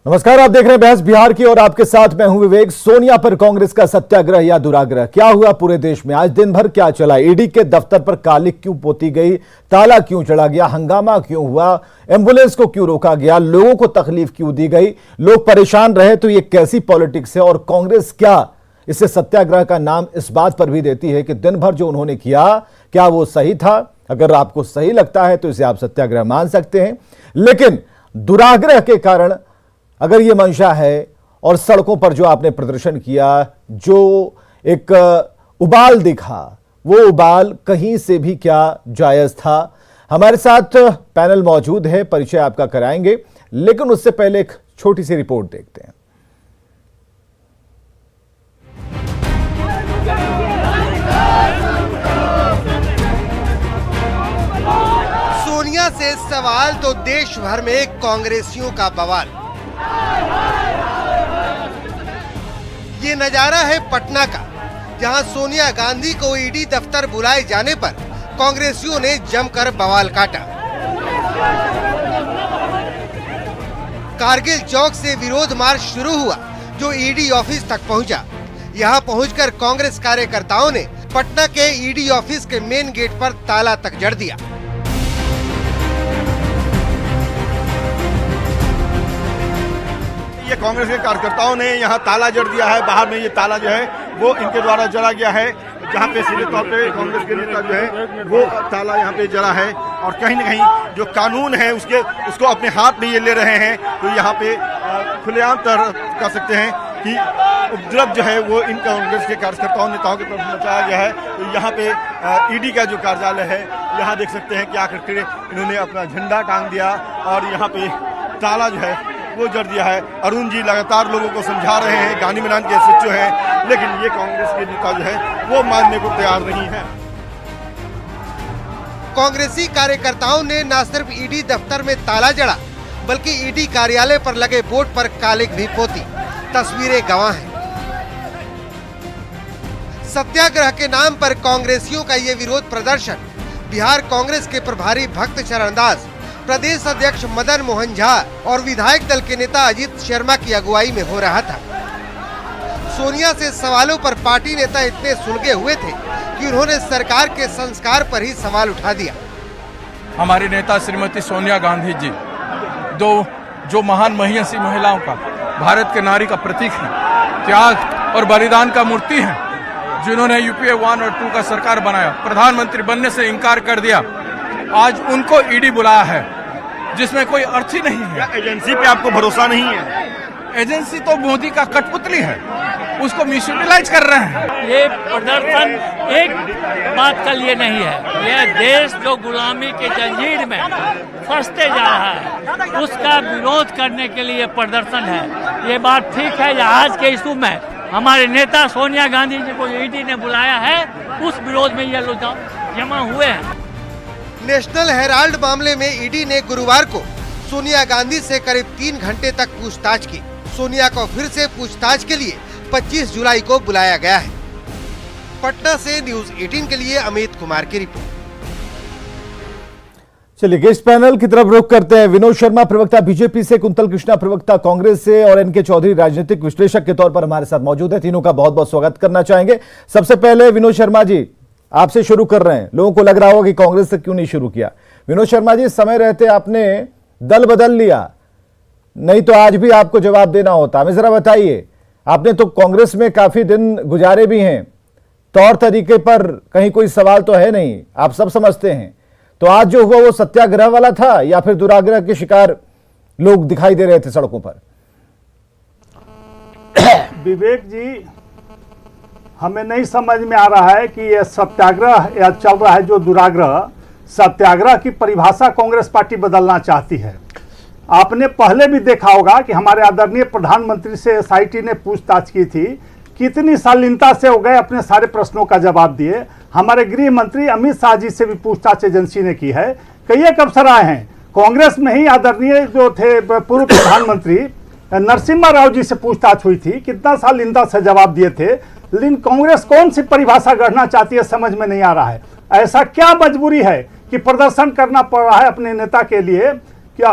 नमस्कार, आप देख रहे हैं बहस बिहार की और आपके साथ मैं हूं विवेक। सोनिया पर कांग्रेस का सत्याग्रह या दुराग्रह, क्या हुआ पूरे देश में? आज दिन भर क्या चला? ईडी के दफ्तर पर कालिक क्यों पोती गई? ताला क्यों चढ़ा गया? हंगामा क्यों हुआ? एम्बुलेंस को क्यों रोका गया? लोगों को तकलीफ क्यों दी गई? लोग परेशान रहे तो ये कैसी पॉलिटिक्स है? और कांग्रेस क्या इसे सत्याग्रह का नाम इस बात पर भी देती है कि दिन भर जो उन्होंने किया क्या वो सही था? अगर आपको सही लगता है तो इसे आप सत्याग्रह मान सकते हैं, लेकिन दुराग्रह के कारण अगर ये मंशा है और सड़कों पर जो आपने प्रदर्शन किया, जो एक उबाल दिखा, वो उबाल कहीं से भी क्या जायज था? हमारे साथ पैनल मौजूद है, परिचय आपका कराएंगे, लेकिन उससे पहले एक छोटी सी रिपोर्ट देखते हैं। सोनिया से सवाल तो देश भर में कांग्रेसियों का बवाल। ये नजारा है पटना का, जहां सोनिया गांधी को ईडी दफ्तर बुलाए जाने पर कांग्रेसियों ने जमकर बवाल काटा। कारगिल चौक से विरोध मार्च शुरू हुआ, जो ईडी ऑफिस तक पहुंचा। यहां पहुंचकर कांग्रेस कार्यकर्ताओं ने पटना के ईडी ऑफिस के मेन गेट पर ताला तक जड़ दिया। ये कांग्रेस के कार्यकर्ताओं ने यहाँ ताला जड़ दिया है। बाहर में ये ताला जो है वो इनके द्वारा जड़ा गया है, जहाँ पे सीधे तौर पे कांग्रेस के नेता जो है वो ताला यहाँ पे जड़ा है और कहीं न कहीं जो कानून है उसको अपने हाथ में ये ले रहे हैं। तो यहाँ पे खुलेआम तरह कर सकते हैं कि उपद्रव जो है वो इन कांग्रेस के कार्यकर्ताओं नेताओं की तरफ मचाया गया है। तो यहाँ पे ईडी का जो कार्यालय है, यहाँ देख सकते हैं कि आकर के इन्होंने अपना झंडा टांग दिया और यहाँ पे ताला जो है वो जड़ दिया है। अरुण जी लगातार लोगों को समझा रहे हैं, गांधी मैदान के एसएचओ हैं, लेकिन ये कांग्रेस के नेता जो है वो मानने को तैयार नहीं है। कांग्रेसी कार्यकर्ताओं ने न सिर्फ ईडी दफ्तर में ताला जड़ा, बल्कि ईडी कार्यालय पर लगे बोर्ड पर कालिक भी पोती। तस्वीरें गवाह हैं। सत्याग्रह के नाम पर कांग्रेसियों का ये विरोध प्रदर्शन बिहार कांग्रेस के प्रभारी भक्त चरण दास, प्रदेश अध्यक्ष मदन मोहन झा और विधायक दल के नेता अजीत शर्मा की अगुवाई में हो रहा था। सोनिया से सवालों पर पार्टी नेता इतने सुलगे हुए थे कि उन्होंने सरकार के संस्कार पर ही सवाल उठा दिया। हमारी नेता श्रीमती सोनिया गांधी जी जो महान महिषी महिलाओं का, भारत के नारी का प्रतीक है, त्याग और बलिदान का मूर्ति है, जिन्होंने यूपीए 1 और 2 का सरकार बनाया, प्रधानमंत्री बनने से इनकार कर दिया, आज उनको ईडी बुलाया है, जिसमें कोई अर्थ ही नहीं है। एजेंसी पे आपको भरोसा नहीं है? एजेंसी तो मोदी का कठपुतली है, उसको मिसयूटिलाइज कर रहे हैं। ये प्रदर्शन एक बात का लिए नहीं है, यह देश जो गुलामी के जंजीर में फंसते जा रहा है उसका विरोध करने के लिए प्रदर्शन है। ये बात ठीक है, आज के इशू में हमारे नेता सोनिया गांधी जी को ईडी ने बुलाया है, उस विरोध में ये लोग जमा हुए हैं। नेशनल हेराल्ड मामले में ईडी ने गुरुवार को सोनिया गांधी से करीब 3 घंटे तक पूछताछ की। सोनिया को फिर से पूछताछ के लिए 25 जुलाई को बुलाया गया है। पटना से न्यूज 18 के लिए अमित कुमार की रिपोर्ट। चलिए गेस्ट पैनल की तरफ रुख करते हैं। विनोद शर्मा प्रवक्ता बीजेपी से, कुंतल कृष्णा प्रवक्ता कांग्रेस से और एनके चौधरी राजनीतिक विश्लेषक के तौर पर हमारे साथ मौजूद है। तीनों का बहुत बहुत स्वागत करना चाहेंगे। सबसे पहले विनोद शर्मा जी, आपसे शुरू कर रहे हैं। लोगों को लग रहा होगा कि कांग्रेस से क्यों नहीं शुरू किया। विनोद शर्मा जी, समय रहते आपने दल बदल लिया, नहीं तो आज भी आपको जवाब देना होता। हमें जरा बताइए, आपने तो कांग्रेस में काफी दिन गुजारे भी हैं, तौर तरीके पर कहीं कोई सवाल तो है नहीं, आप सब समझते हैं। तो आज जो हुआ वो सत्याग्रह वाला था या फिर दुराग्रह के शिकार लोग दिखाई दे रहे थे सड़कों पर? विवेक जी, हमें नहीं समझ में आ रहा है कि यह सत्याग्रह या चल रहा है जो दुराग्रह, सत्याग्रह की परिभाषा कांग्रेस पार्टी बदलना चाहती है। आपने पहले भी देखा होगा कि हमारे आदरणीय प्रधानमंत्री से एसआईटी ने पूछताछ की थी, कितनी शालीनता से हो गए, अपने सारे प्रश्नों का जवाब दिए। हमारे गृह मंत्री अमित शाह जी से भी पूछताछ एजेंसी ने की है। कई एक अफसर आए हैं कांग्रेस में ही, आदरणीय जो थे पूर्व प्रधानमंत्री नरसिम्हा राव जी से पूछताछ हुई थी, कितना शालीनता से जवाब दिए थे। लेकिन कांग्रेस कौन सी परिभाषा गढ़ना चाहती है समझ में नहीं आ रहा है। ऐसा क्या मजबूरी है कि प्रदर्शन करना पड़ रहा है अपने नेता के लिए क्या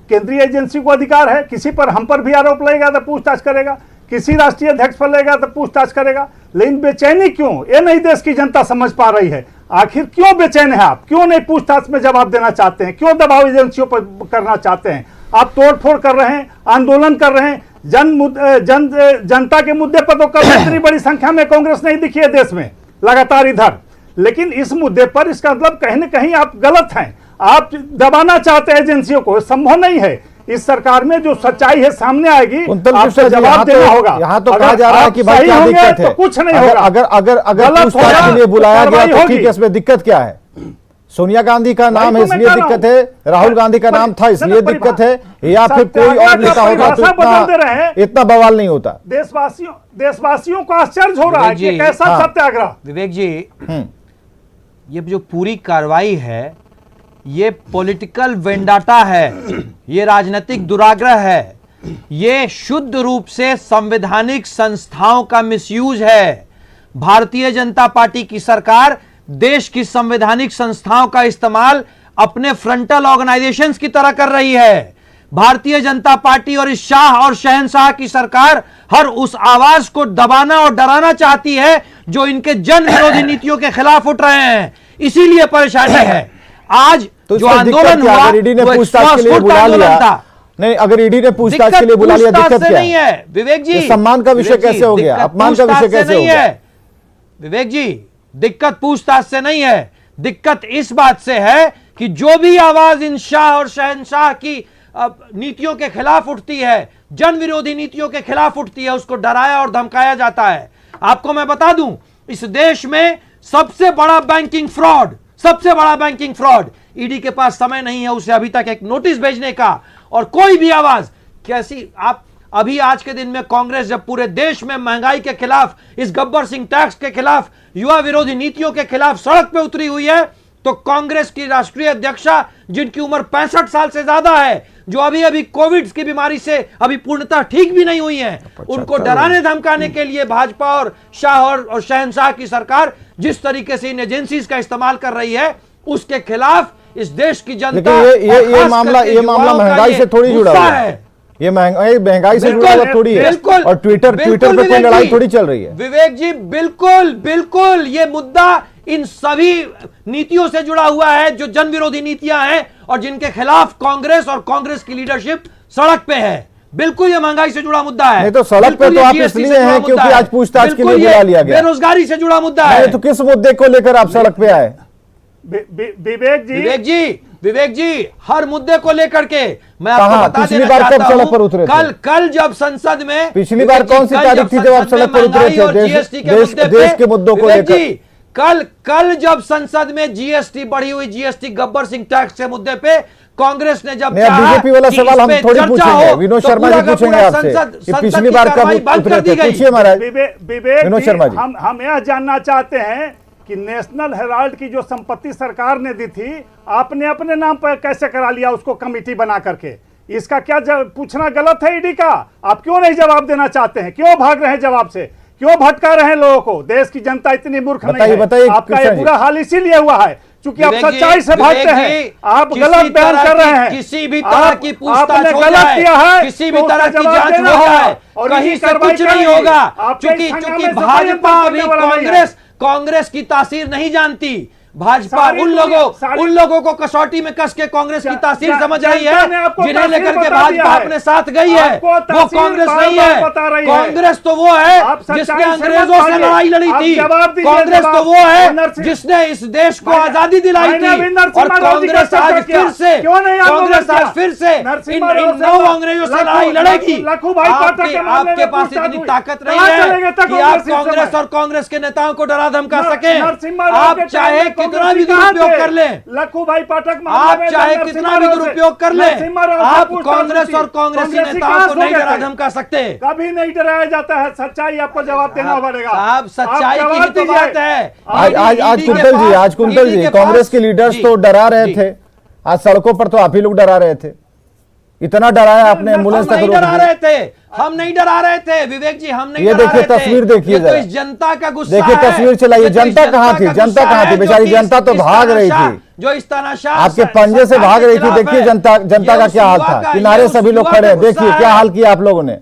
केंद्रीय एजेंसी को अधिकार है? किसी पर, हम पर भी आरोप लगेगा तो पूछताछ करेगा, किसी राष्ट्रीय अध्यक्ष पर लगेगा तो पूछताछ करेगा। लेकिन बेचैनी क्यों, ये नहीं देश की जनता समझ पा रही है। आखिर क्यों बेचैन है आप? क्यों नहीं पूछताछ में जवाब देना चाहते हैं? क्यों दबाव एजेंसियों पर करना चाहते हैं? आप तोड़फोड़ कर रहे हैं, आंदोलन कर रहे हैं, जनता के मुद्दे पर तो कभी इतनी बड़ी संख्या में कांग्रेस नहीं दिखी है देश में लगातार इधर, लेकिन इस मुद्दे पर इसका मतलब कहीं ना कहीं आप गलत हैं। आप दबाना चाहते हैं एजेंसियों को, संभव नहीं है। इस सरकार में जो सच्चाई है सामने आएगी, आपको जवाब देना होगा। यहाँ तो कहा जा रहा है कि भाई क्या दिक्कत है, तो कुछ नहीं होगा। अगर पूछताछ के लिए बुलाया गया तो ठीक है, इसमें दिक्कत क्या है? सोनिया गांधी का नाम है इसलिए दिक्कत है, राहुल गांधी का नाम था इसलिए दिक्कत है, या फिर कोई और नेता होता तो इतना बवाल नहीं होता। देशवासियों को आश्चर्य हो रहा है कि कैसा सत्याग्रह। विवेक जी, ये जो पूरी कार्रवाई है ये पॉलिटिकल वेंडाटा है, ये राजनीतिक दुराग्रह है, ये शुद्ध रूप से संवैधानिक संस्थाओं का मिसयूज है। भारतीय जनता पार्टी की सरकार देश की संवैधानिक संस्थाओं का इस्तेमाल अपने फ्रंटल ऑर्गेनाइजेशंस की तरह कर रही है। भारतीय जनता पार्टी और इस शाह और शहंशाह की सरकार हर उस आवाज को दबाना और डराना चाहती है जो इनके जन विरोधी नीतियों के खिलाफ उठ रहे हैं। इसीलिए परेशानी है। आज तो जो आंदोलन हुआ अगर ईडी ने पूछताछ के लिए बुला लिया, नहीं अगर ईडी ने पूछताछ के लिए बुला लिया, दिक्कत क्या है? विवेक जी, सम्मान का विषय कैसे हो गया, अपमान का विषय कैसे हो गया? विवेक जी, दिक्कत पूछताछ से नहीं है, दिक्कत इस बात से है कि जो भी आवाज इन शाह और शहंशाह की नीतियों के खिलाफ उठती है, जन विरोधी नीतियों के खिलाफ उठती है, उसको डराया और धमकाया जाता है। आपको मैं बता दूं, इस देश में सबसे बड़ा बैंकिंग फ्रॉड ईडी के पास समय नहीं है उसे अभी तक एक नोटिस भेजने का, और कोई भी आवाज कैसी आप अभी आज के दिन में कांग्रेस जब पूरे देश में महंगाई के खिलाफ, इस गब्बर सिंह टैक्स के खिलाफ, युवा विरोधी नीतियों के खिलाफ सड़क पे उतरी हुई है, तो कांग्रेस की राष्ट्रीय अध्यक्षा जिनकी उम्र 65 साल से ज्यादा है, जो अभी अभी कोविड की बीमारी से अभी पूर्णतः ठीक भी नहीं हुई है, उनको डराने धमकाने के लिए भाजपा और शाह और शहंशाह की सरकार जिस तरीके से इन एजेंसीज का इस्तेमाल कर रही है, उसके खिलाफ इस देश की जनता, ये मामला महंगाई से थोड़ी जुड़ा हुआ है। ये महंगाई से जुड़ा हुआ थोड़ी है, और ट्विटर पे कोई लड़ाई थोड़ी चल रही है। विवेक जी, बिल्कुल ये मुद्दा इन सभी नीतियों से जुड़ा हुआ है जो जन विरोधी नीतियां हैं और जिनके खिलाफ कांग्रेस और कांग्रेस की लीडरशिप सड़क पे है। बिल्कुल ये महंगाई से जुड़ा मुद्दा है। नहीं तो सड़क पे तो आप इसलिए हैं क्योंकि आज पूछताछ के लिए बुला लिया गया। बेरोजगारी से जुड़ा मुद्दा है। तो किस मुद्दे को लेकर आप सड़क पे आए? विवेक जी, हर मुद्दे को लेकर के मैं आपको बता पिछली बार कब सड़क पर उतरे थे? कल जब संसद में, पिछली बार कौन सी तारीख थी जब आप सड़क पर उतरे थे देश के मुद्दों को लेकर? कल जब संसद में जीएसटी बढ़ी हुई, जीएसटी गब्बर सिंह टैक्स के मुद्दे पे कांग्रेस ने जब बीजेपी वाला सवाल हम थोड़ी पूछेंगे, विनोद शर्मा जी पूछेंगे आपसे, पिछली बार कब उतरे थे? पूछिए महाराज विनोद शर्मा जी। हम यह जानना चाहते हैं कि नेशनल हेराल्ड की जो संपत्ति सरकार ने दी थी, आपने अपने नाम पर कैसे करा लिया उसको कमेटी बना करके? इसका क्या पूछना गलत है ईडी का? आप क्यों नहीं जवाब देना चाहते हैं? क्यों भाग रहे हैं जवाब से? क्यों भटका रहे हैं लोगों को? देश की जनता इतनी मूर्ख नहीं है। आपका ये बुरा हाल इसीलिए हुआ है क्योंकि आप सच्चाई से भागते हैं। आप गलत बयान कर रहे हैं। किसी भी तरह की पूछताछ गलत किया है, किसी भी तरह की जांच हो जाए, कहीं से कुछ नहीं होगा, क्योंकि भाजपा अभी कांग्रेस की तासीर नहीं जानती। भाजपा उन लोगों को कसौटी में कस के कांग्रेस की तासीर समझ रही है जिन्हें लेकर के भाजपा अपने साथ गई है। वो कांग्रेस नहीं है। कांग्रेस तो वो है जिसने अंग्रेजों से लड़ाई लड़ी थी। कांग्रेस तो वो है जिसने इस देश को आजादी दिलाई थी। और कांग्रेस आज फिर से इन 9 अंग्रेजों से लड़ाई लड़ेगी। आपके पास इतनी ताकत नहीं है कि आप कांग्रेस और कांग्रेस के नेताओं को डरा धमका सके। आप चाहे कितना भी दुरुपयोग कर ले, लखू भाई पाठक, आप चाहे कितना भी दुरुपयोग कर ले, आप कांग्रेस और कांग्रेसी नेताओं को नहीं डरा धमका सकते। कभी नहीं डराया जाता है। सच्चाई आपको जवाब देना पड़ेगा। आप सच्चाई की ही तो बात है। आज कुंतल जी कांग्रेस के लीडर्स तो डरा रहे थे, आज सड़कों पर तो आप ही लोग डरा रहे थे। इतना डराया आपने, एम्बुलेंस तक नहीं रोक डरा दी। रहे थे, हम नहीं डरा रहे थे विवेक जी, हम नहीं ये डरा देखिए रहे थे। तस्वीर देखिए ये तो जरा। इस जनता का गुस्सा देखिए है। तस्वीर चलाइए, ये तो इस जनता कहाँ थी, का जनता गुस्सा कहाँ थी, है, बेचारी जो कि जनता तो इस भाग रही तानाशाह- थी। जो इस तानाशाह आपके पंजे से भाग रही थी। देखिए जनता का क्या हाल था, किनारे सभी लोग खड़े हैं। देखिए क्या हाल किया आप लोगों ने,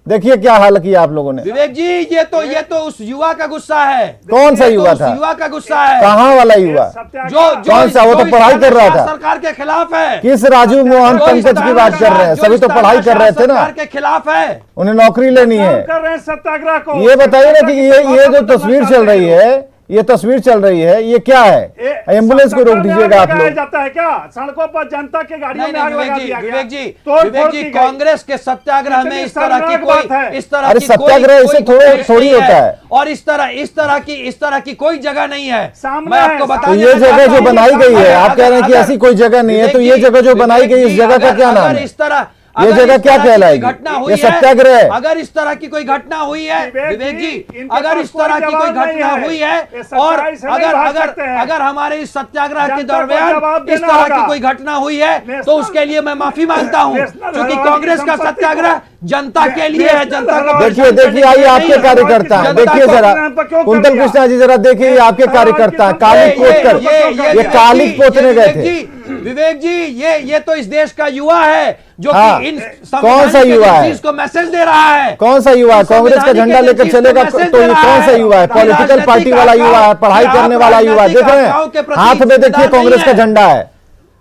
देखिए क्या हाल किया आप लोगों ने। विवेक जी ये तो उस युवा का गुस्सा है। कौन सा ये तो युवा उस था? युवा का गुस्सा है। कहाँ वाला युवा? कौन सा? वो तो पढ़ाई कर रहा था। सरकार के खिलाफ है। किस राजू मोहन जो इस पंकज की बात कर रहे हैं? जो सभी इस तो पढ़ाई कर रहे थे ना, सरकार के खिलाफ है। उन्हें नौकरी लेनी है। कर रहे हैं सत्याग्रह को। ये बताइए ना कि ये जो तस्वीर चल रही है, ये तस्वीर चल रही है, ये क्या है? एम्बुलेंस को रोक दीजिएगा आप लोग। जाता है क्या सड़कों पर जनता के गाड़ियों नहीं में आग नहीं लगा विवेक जी, दिया गया? विवेक जी, तोड़ विवेक फोड़ जी, की गई। कांग्रेस के सत्याग्रह में इस तरह की शर्मनाक बात है। कोई इस तरह अरे की सत्याग्रह कोई- इसे कोई थोड़ी नहीं होता है। और इस तरह की कोई जगह नहीं है। सामने मैं आपको है, बता तो देना ये जगह चाहता जो हूं, बनाई गई है, आप कह रहे हैं कि अगर- ऐसी कोई जगह नहीं है, तो ये विवेक जगह जो जी, बनाई गई, इस विवेक जगह का जी, क्या नाम अगर है? इस तरह ये अगर जगह इस क्या तरह की कहलाएगी? कोई घटना हुई ये है, सत्याग्रह है। अगर इस तरह की कोई घटना हुई है विवेक जी, इनके अगर पास इस तरह कोई की कोई जवाब नहीं घटना है। हुई ये है सच्चाई और से नहीं अगर भाग अगर सकते हैं। अगर हमारे इस सत्याग्रह के जनता को दरमियान जवाब इस देना तरह होगा। की कोई घटना हुई है तो नेशनल- उसके लिए मैं माफी मांगता हूं, नेशनल क्योंकि हेराल्ड कांग्रेस की का संपत्ति सत्याग्रह को- जनता के लिए है, जनता को देखिए देखिए आइए आपके कार्यकर्ता हैं, जनता देखिए को- जरा क्यों कर कुंतल दिया? कृष्णा जी, जरा देखिए ये आपके कार्यकर्ता हैं, कालिक पोत कर ये कालिक पोतने गए थे। विवेक जी ये तो इस देश का युवा है जो हाँ, कि इन कौन सा युवा है? को मैसेज दे रहा है। कौन सा युवा है? कांग्रेस का झंडा लेकर चलेगा तो ये कौन सा युवा है? पॉलिटिकल पार्टी वाला युवा है, पढ़ाई करने वाला युवा है। देख रहे हैं हाथ में, देखिए कांग्रेस का झंडा है,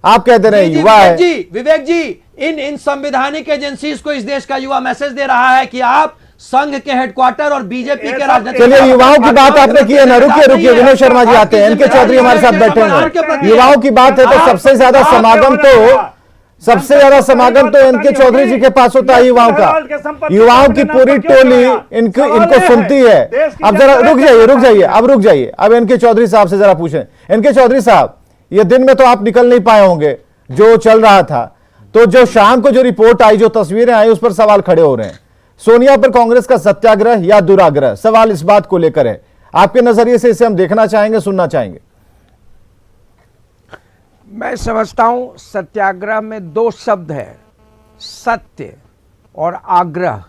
आप कहते रहे युवा है। विवेक जी इन संवैधानिक एजेंसीज को इस देश का युवा मैसेज दे रहा है कि आप संघ के हेडक्वार्टर और बीजेपी के राजनीतिक चलिए युवाओं की बात आपने की है ना, रुकिए विनोद शर्मा जी आते हैं, एनके चौधरी हमारे साथ बैठे हैं। युवाओं की बात है तो सबसे ज्यादा समागम तो एनके चौधरी जी के पास होता है युवाओं का। युवाओं की पूरी टोली इनको सुनती है। अब जरा रुक जाइए, अब एनके चौधरी साहब से जरा पूछें। एनके चौधरी साहब, ये दिन में तो आप निकल नहीं पाए होंगे जो चल रहा था, तो जो शाम को जो रिपोर्ट आई, जो तस्वीरें आई, उस पर सवाल खड़े हो रहे हैं। सोनिया पर कांग्रेस का सत्याग्रह या दुराग्रह, सवाल इस बात को लेकर है। आपके नजरिए से इसे हम देखना चाहेंगे, सुनना चाहेंगे। मैं समझता हूं सत्याग्रह में दो शब्द है, सत्य और आग्रह।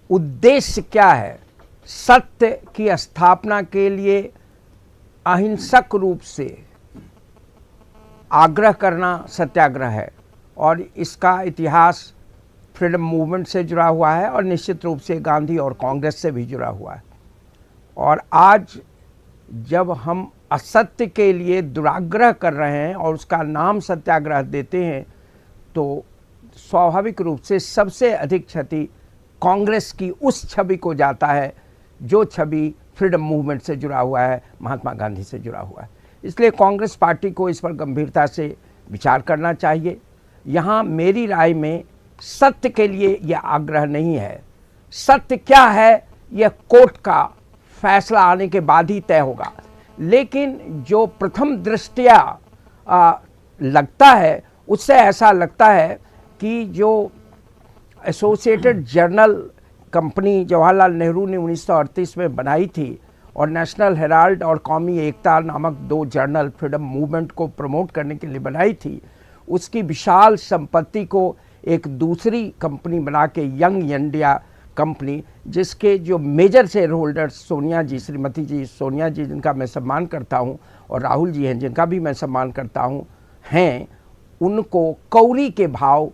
उद्देश्य क्या है? सत्य की स्थापना के लिए अहिंसक रूप से आग्रह करना सत्याग्रह है, और इसका इतिहास फ्रीडम मूवमेंट से जुड़ा हुआ है और निश्चित रूप से गांधी और कांग्रेस से भी जुड़ा हुआ है। और आज जब हम असत्य के लिए दुराग्रह कर रहे हैं और उसका नाम सत्याग्रह देते हैं, तो स्वाभाविक रूप से सबसे अधिक क्षति कांग्रेस की उस छवि को जाता है जो छवि फ्रीडम मूवमेंट से जुड़ा हुआ है, महात्मा गांधी से जुड़ा हुआ है। इसलिए कांग्रेस पार्टी को इस पर गंभीरता से विचार करना चाहिए। यहाँ मेरी राय में सत्य के लिए यह आग्रह नहीं है। सत्य क्या है यह कोर्ट का फैसला आने के बाद ही तय होगा, लेकिन जो प्रथम दृष्टया लगता है, उससे ऐसा लगता है कि जो associated journal company Jawaharlal Nehru ने 1938 में बनाई थी और नेशनल हेराल्ड और कौमी एकता नामक दो जर्नल फ्रीडम मूवमेंट को प्रमोट करने के लिए बनाई थी, उसकी विशाल संपत्ति को एक दूसरी कंपनी बना के यंग इंडिया कंपनी, जिसके जो मेजर शेयर होल्डर्स सोनिया जी, श्रीमती जी सोनिया जी, जिनका मैं सम्मान करता हूं, और राहुल जी हैं जिनका भी मैं सम्मान करता हूं, हैं, उनको कौड़ी के भाव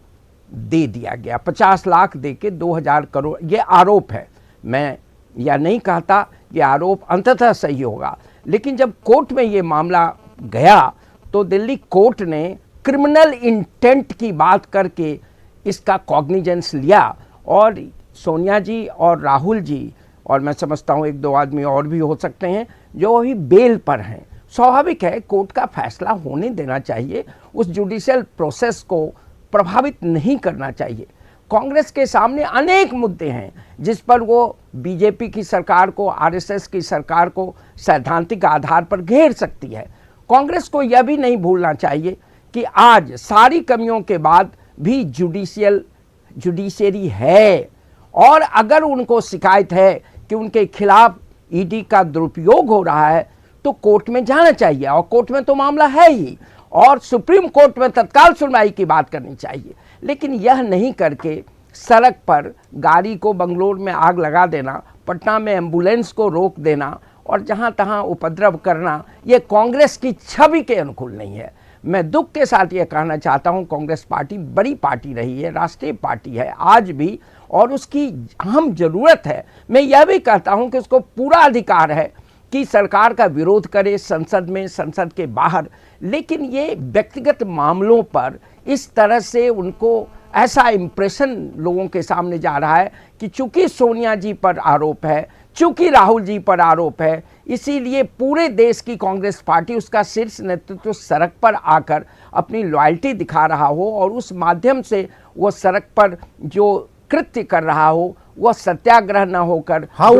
दे दिया गया। 50 लाख दे के 2000 करोड़। ये आरोप है, मैं यह नहीं कहता ये आरोप अंततः सही होगा, लेकिन जब कोर्ट में ये मामला गया तो दिल्ली कोर्ट ने क्रिमिनल इंटेंट की बात करके इसका कॉग्निजेंस लिया, और सोनिया जी और राहुल जी, और मैं समझता हूँ एक दो आदमी और भी हो सकते हैं जो अभी बेल पर हैं। स्वाभाविक है, कोर्ट का फैसला होने देना चाहिए, उस जुडिशियल प्रोसेस को प्रभावित नहीं करना चाहिए। कांग्रेस के सामने अनेक मुद्दे हैं जिस पर वो बीजेपी की सरकार को, आरएसएस की सरकार को सैद्धांतिक आधार पर घेर सकती है। कांग्रेस को यह भी नहीं भूलना चाहिए कि आज सारी कमियों के बाद भी जुडिशियरी है, और अगर उनको शिकायत है कि उनके खिलाफ ईडी का दुरुपयोग हो रहा है तो कोर्ट में जाना चाहिए, और कोर्ट में तो मामला है ही, और सुप्रीम कोर्ट में तत्काल सुनवाई की बात करनी चाहिए। लेकिन यह नहीं करके सड़क पर गाड़ी को बंगलोर में आग लगा देना, पटना में एम्बुलेंस को रोक देना और जहां तहां उपद्रव करना, ये कांग्रेस की छवि के अनुकूल नहीं है। मैं दुख के साथ ये कहना चाहता हूं, कांग्रेस पार्टी बड़ी पार्टी रही है, राष्ट्रीय पार्टी है आज भी, और उसकी अहम जरूरत है। मैं यह भी कहता हूं कि उसको पूरा अधिकार है कि सरकार का विरोध करे संसद में, संसद के बाहर, लेकिन ये व्यक्तिगत मामलों पर इस तरह से उनको ऐसा इंप्रेशन लोगों के सामने जा रहा है कि चूंकि सोनिया जी पर आरोप है, चूंकि राहुल जी पर आरोप है, इसीलिए पूरे देश की कांग्रेस पार्टी, उसका शीर्ष नेतृत्व सड़क पर आकर अपनी लॉयल्टी दिखा रहा हो और उस माध्यम से वो सड़क पर जो कृत्य कर रहा हो वो सत्याग्रह न होकर, हाँ, वो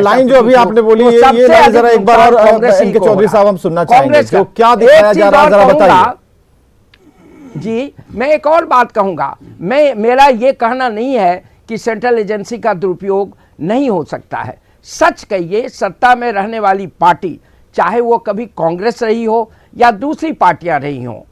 लाइन जो अभी आपने बोली ये लाइन जरा एक बार और इनके चौधरी साहब हम सुनना चाहेंगे, जो क्या दिखाया जा रहा है जरा बताइए। जी, मैं एक और बात कहूंगा, मेरा ये कहना नहीं है कि सेंट्रल एजेंसी का दुरुपयोग नहीं हो सकता है। सच कहिए, सत्ता में रहने वाली पार्टी, चाहे वो कभी कांग्रेस रही हो या दूसरी पार्टियां रही हो,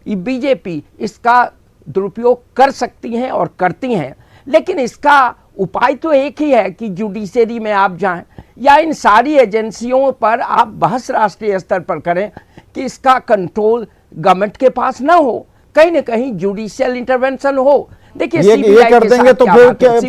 बीजेपी इसका दुरुपयोग कर सकती हैं और करती हैं, लेकिन इसका उपाय तो एक ही है कि जुडिशरी में आप जाएं या इन सारी एजेंसियों पर आप बहस राष्ट्रीय स्तर पर करें कि इसका कंट्रोल गवर्नमेंट के पास ना हो, कहीं ना कहीं जुडिशियल इंटरवेंशन हो। देखिए ये कर देंगे तो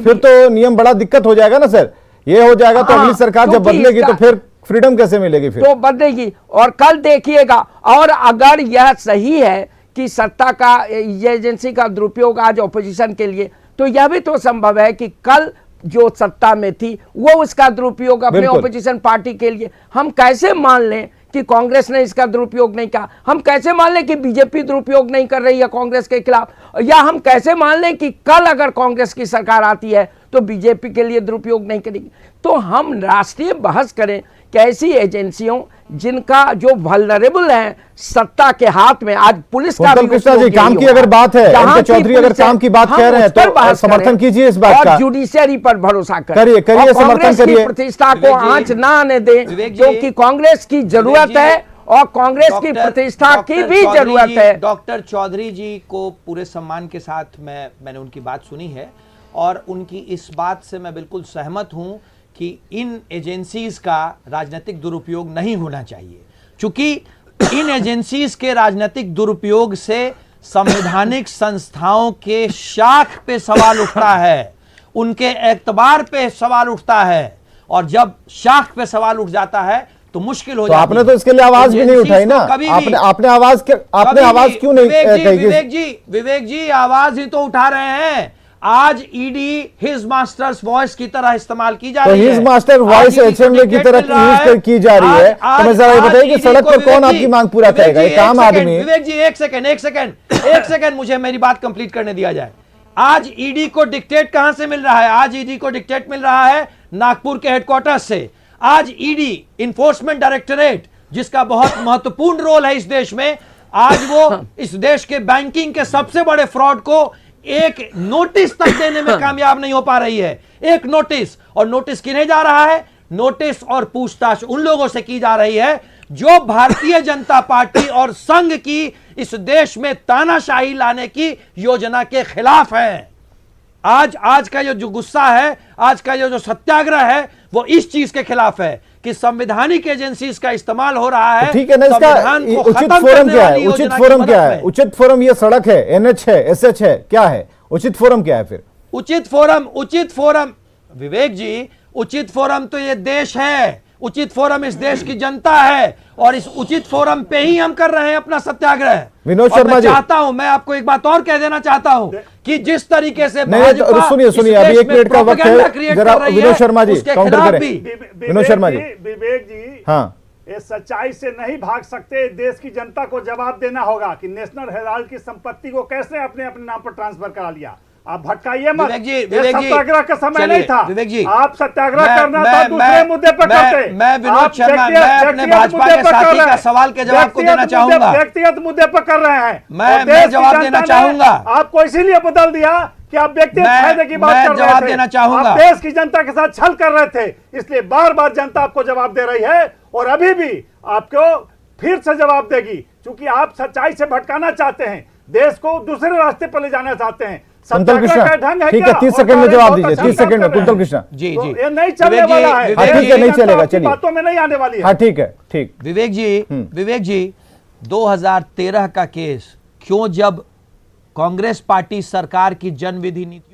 फिर तो नियम बड़ा दिक्कत हो जाएगा ना सर, ये हो जाएगा तो अगली सरकार जब बदलेगी तो फिर फ्रीडम कैसे मिलेगी? फिर तो बदलेगी। और कल देखिएगा, और अगर यह सही है कि सत्ता का एजेंसी का दुरुपयोग आज ऑपोजिशन के लिए, तो यह भी तो संभव है कि कल जो सत्ता में थी वो उसका दुरुपयोग अपने ऑपोजिशन पार्टी के लिए। हम कैसे मान लें कि कांग्रेस ने इसका दुरुपयोग नहीं किया? हम कैसे मान लें कि बीजेपी दुरुपयोग नहीं कर रही है कांग्रेस के खिलाफ? या हम कैसे मान लें कि कल अगर कांग्रेस की सरकार आती है तो बीजेपी के लिए दुरुपयोग नहीं करेगी? तो हम राष्ट्रीय बहस करें कि ऐसी एजेंसियों जिनका जो वल्नरेबल है सत्ता के हाथ में, आज पुलिस का भी कृष्णा जी काम की अगर बात है, एनके चौधरी अगर काम की बात कह रहे हैं तो समर्थन कीजिए इस बात का, जुडिशरी पर भरोसा करिए, समर्थन करिए, प्रतिष्ठा को आंच ना आने दें, क्योंकि कांग्रेस की जरूरत है और कांग्रेस की प्रतिष्ठा की भी जरूरत है। डॉक्टर चौधरी जी को पूरे सम्मान के साथ मैंने उनकी बात सुनी है और उनकी इस बात से मैं बिल्कुल सहमत हूं कि इन एजेंसीज का राजनीतिक दुरुपयोग नहीं होना चाहिए, क्योंकि इन एजेंसीज के राजनीतिक दुरुपयोग से संवैधानिक संस्थाओं के शाख पे सवाल उठता है, उनके एतबार पे सवाल उठता है, और जब शाख पे सवाल उठ जाता है तो मुश्किल हो जाती है। आपने तो इसके लिए आवाज भी नहीं उठाई ना, आपने आवाज क्यों नहीं कही? विवेक जी आवाज ही तो उठा रहे हैं। आज ईडी हिज मास्टर्स वॉइस की तरह इस्तेमाल की जा रही है, हिज मास्टर वॉइस एचएमडी की तरह यूज की जा रही है। तो मैं जरा ये बताइए कि सड़क पर कौन आपकी मांग पूरा करेगा? एक आम आदमी। विवेक जी एक सेकंड मुझे मेरी बात कंप्लीट करने दिया जाए। आज ईडी को डिक्टेट कहां से मिल रहा है? आज ईडी को डिक्टेट मिल रहा है नागपुर के हेडक्वार्टर से। आज ईडी इन्फोर्समेंट डायरेक्टरेट, जिसका बहुत महत्वपूर्ण रोल है इस देश में, आज वो इस देश के बैंकिंग के सबसे बड़े फ्रॉड को एक नोटिस तक देने में कामयाब नहीं हो पा रही है। एक नोटिस, और नोटिस किन्हें जा रहा है? नोटिस और पूछताछ उन लोगों से की जा रही है जो भारतीय जनता पार्टी और संघ की इस देश में तानाशाही लाने की योजना के खिलाफ है। आज का जो गुस्सा है, आज का जो सत्याग्रह है, वो इस चीज के खिलाफ है कि संवैधानिक एजेंसीज का इस्तेमाल हो रहा है। ठीक है ना, इसका उचित फोरम क्या है? उचित फोरम क्या है? उचित फोरम ये सड़क है, एनएच है, एसएच है, क्या है? उचित फोरम क्या है फिर? उचित फोरम विवेक जी, उचित फोरम तो ये देश है, उचित फोरम इस देश की जनता है, और इस उचित फोरम पे ही हम कर रहे हैं अपना सत्याग्रह। विनोद शर्मा जी, चाहता हूं, मैं आपको एक बात और कह देना चाहता हूं कि जिस तरीके से सुनिए अभी 1 मिनट का वक्त है, जरा विनोद शर्मा जी काउंटर करें। विनोद शर्मा जी, विवेक जी, हाँ, ये सच्चाई से नहीं भाग सकते। देश की जनता को जवाब देना होगा कि नेशनल हेराल्ड की संपत्ति को कैसे अपने अपने नाम पर ट्रांसफर करा लिया। आप भटकाइए मत, सत्याग्रह का समय नहीं था। विवेक जी, आप सत्याग्रह करना था, दूसरे मुद्दे पर करते। मैं विनोद शर्मा, मैं अपने भाजपा के साथी का सवाल के जवाब को देना चाहूंगा। व्यक्तिगत मुद्दे पर कर रहे हैं, मैं जवाब देना चाहूंगा। आपको इसीलिए बदल दिया कि आप व्यक्तिगत फायदे की बात कर रहे थे। जवाब देना चाहूंगा। आप देश की जनता के साथ छल कर रहे थे, इसलिए बार बार जनता आपको जवाब दे रही है और अभी भी आपको फिर से जवाब देगी, क्योंकि आप सच्चाई से भटकाना चाहते हैं। देश को दूसरे रास्ते पर ले जाना चाहते हैं। कुंतल कृष्णा, सत्याग्रह का ढंग है ठीक क्या? है, 30 और सेकंड में सारे जवाब बहुत दीजिए, अच्छा 30 काम सेकंड में कर रहे कुंतल हैं। कृष्णा। जी तो जी ये नहीं चलने विवेक जी, वाला है। विवेक ठीक है, नहीं जनता चलेगा, आपकी चलिए। बातों में नहीं आने वाली है। हाँ ठीक है, ठीक। विवेक जी 2013 का केस क्यों, जब कांग्रेस पार्टी सरकार की जन विधि नीति